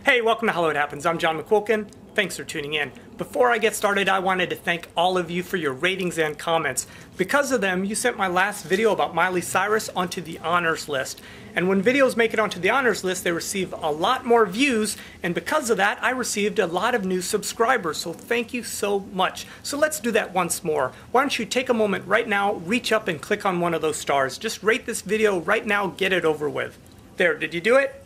Hey, welcome to Hollywood Happens. I'm John McQuilkin. Thanks for tuning in. Before I get started, I wanted to thank all of you for your ratings and comments. Because of them, you sent my last video about Miley Cyrus onto the honors list. And when videos make it onto the honors list, they receive a lot more views. And because of that, I received a lot of new subscribers. So thank you so much. So let's do that once more. Why don't you take a moment right now, reach up and click on one of those stars. Just rate this video right now, get it over with. There, did you do it?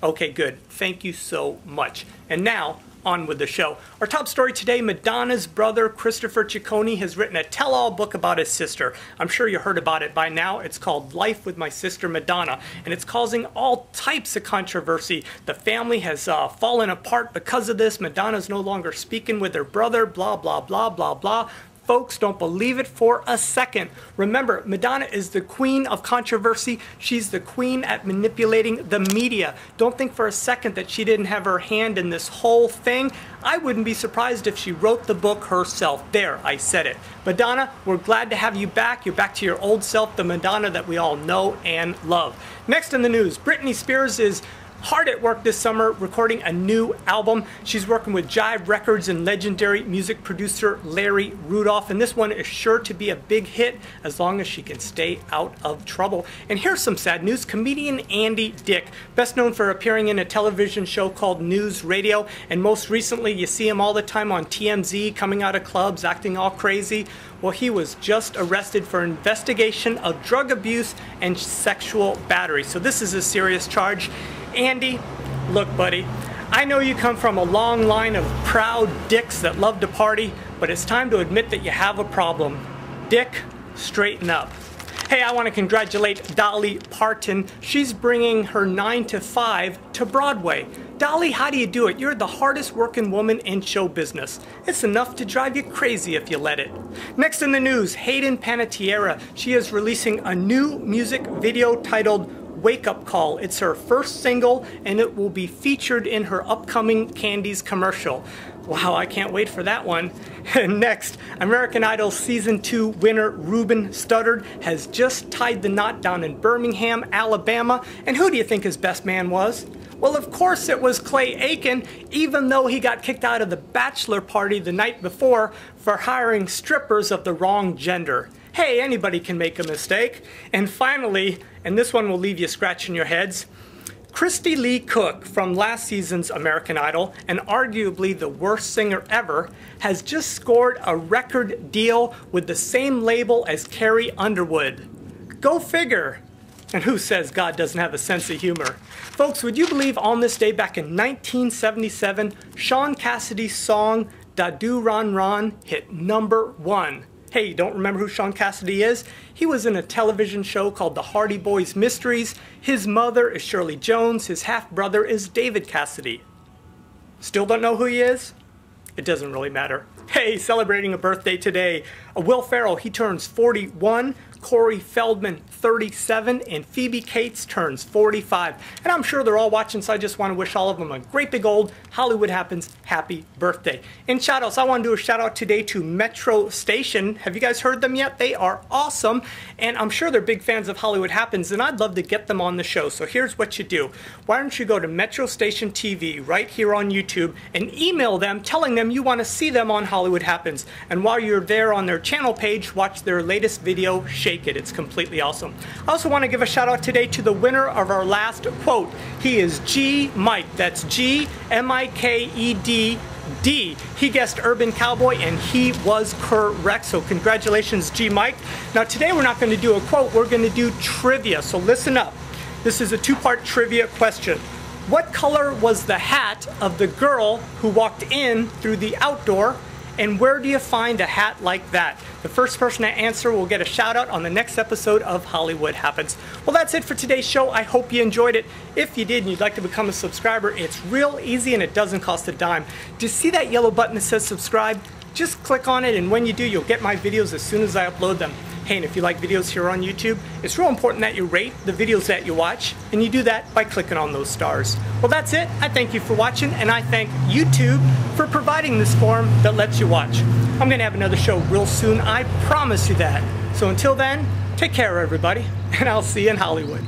Okay, good. Thank you so much. And now, on with the show. Our top story today, Madonna's brother, Christopher Ciccone, has written a tell-all book about his sister. I'm sure you heard about it by now. It's called Life with My Sister Madonna, and it's causing all types of controversy. The family has fallen apart because of this. Madonna's no longer speaking with her brother, blah, blah, blah, blah, blah. Folks, don't believe it for a second. Remember, Madonna is the queen of controversy. She's the queen at manipulating the media. Don't think for a second that she didn't have her hand in this whole thing. I wouldn't be surprised if she wrote the book herself. There, I said it. Madonna, we're glad to have you back. You're back to your old self, the Madonna that we all know and love. Next in the news, Britney Spears is hard at work this summer recording a new album. She's working with Jive Records and legendary music producer Larry Rudolph, and this one is sure to be a big hit as long as she can stay out of trouble. And here's some sad news. Comedian Andy Dick, best known for appearing in a television show called News Radio, and most recently you see him all the time on TMZ, coming out of clubs, acting all crazy. Well, he was just arrested for investigation of drug abuse and sexual battery. So this is a serious charge. Andy, look buddy, I know you come from a long line of proud dicks that love to party, but it's time to admit that you have a problem. Dick, straighten up. Hey, I want to congratulate Dolly Parton. She's bringing her 9 to 5 to Broadway. Dolly, how do you do it? You're the hardest working woman in show business. It's enough to drive you crazy if you let it. Next in the news, Hayden Panettiere. She is releasing a new music video titled Wake Up Call. It's her first single, and it will be featured in her upcoming Candies commercial. Wow, I can't wait for that one. And next, American Idol Season 2 winner Ruben Studdard has just tied the knot down in Birmingham, Alabama. And who do you think his best man was? Well, of course it was Clay Aiken, even though he got kicked out of the bachelor party the night before for hiring strippers of the wrong gender. Hey, anybody can make a mistake. And finally, and this one will leave you scratching your heads, Christie Lee Cook from last season's American Idol, and arguably the worst singer ever, has just scored a record deal with the same label as Carrie Underwood. Go figure. And who says God doesn't have a sense of humor? Folks, would you believe on this day back in 1977, Shaun Cassidy's song Da Do Ron Ron hit #1. Hey, you don't remember who Shaun Cassidy is? He was in a television show called The Hardy Boys Mysteries. His mother is Shirley Jones. His half-brother is David Cassidy. Still don't know who he is? It doesn't really matter. Hey, celebrating a birthday today. Will Ferrell, he turns 41. Corey Feldman, 37, and Phoebe Cates turns 45. And I'm sure they're all watching, so I just want to wish all of them a great big old Hollywood Happens happy birthday. In shout-outs, I want to do a shout-out today to Metro Station. Have you guys heard them yet? They are awesome, and I'm sure they're big fans of Hollywood Happens, and I'd love to get them on the show. So here's what you do. Why don't you go to Metro Station TV right here on YouTube and email them telling them you want to see them on Hollywood Happens. And while you're there on their channel page, watch their latest video, Shake It. It's completely awesome. I also want to give a shout out today to the winner of our last quote. He is GMikedd. That's GMikedd. He guessed Urban Cowboy and he was correct. So congratulations, GMikedd. Now today we're not going to do a quote, we're going to do trivia. So listen up. This is a two-part trivia question. What color was the hat of the girl who walked in through the outdoor? And where do you find a hat like that? The first person to answer will get a shout out on the next episode of Hollywood Happens. Well, that's it for today's show. I hope you enjoyed it. If you did and you'd like to become a subscriber, it's real easy and it doesn't cost a dime. Do you see that yellow button that says subscribe? Just click on it, and when you do, you'll get my videos as soon as I upload them. Hey, and if you like videos here on YouTube, it's real important that you rate the videos that you watch, and you do that by clicking on those stars. Well, that's it. I thank you for watching, and I thank YouTube for providing this forum that lets you watch. I'm going to have another show real soon. I promise you that. So until then, take care, everybody, and I'll see you in Hollywood.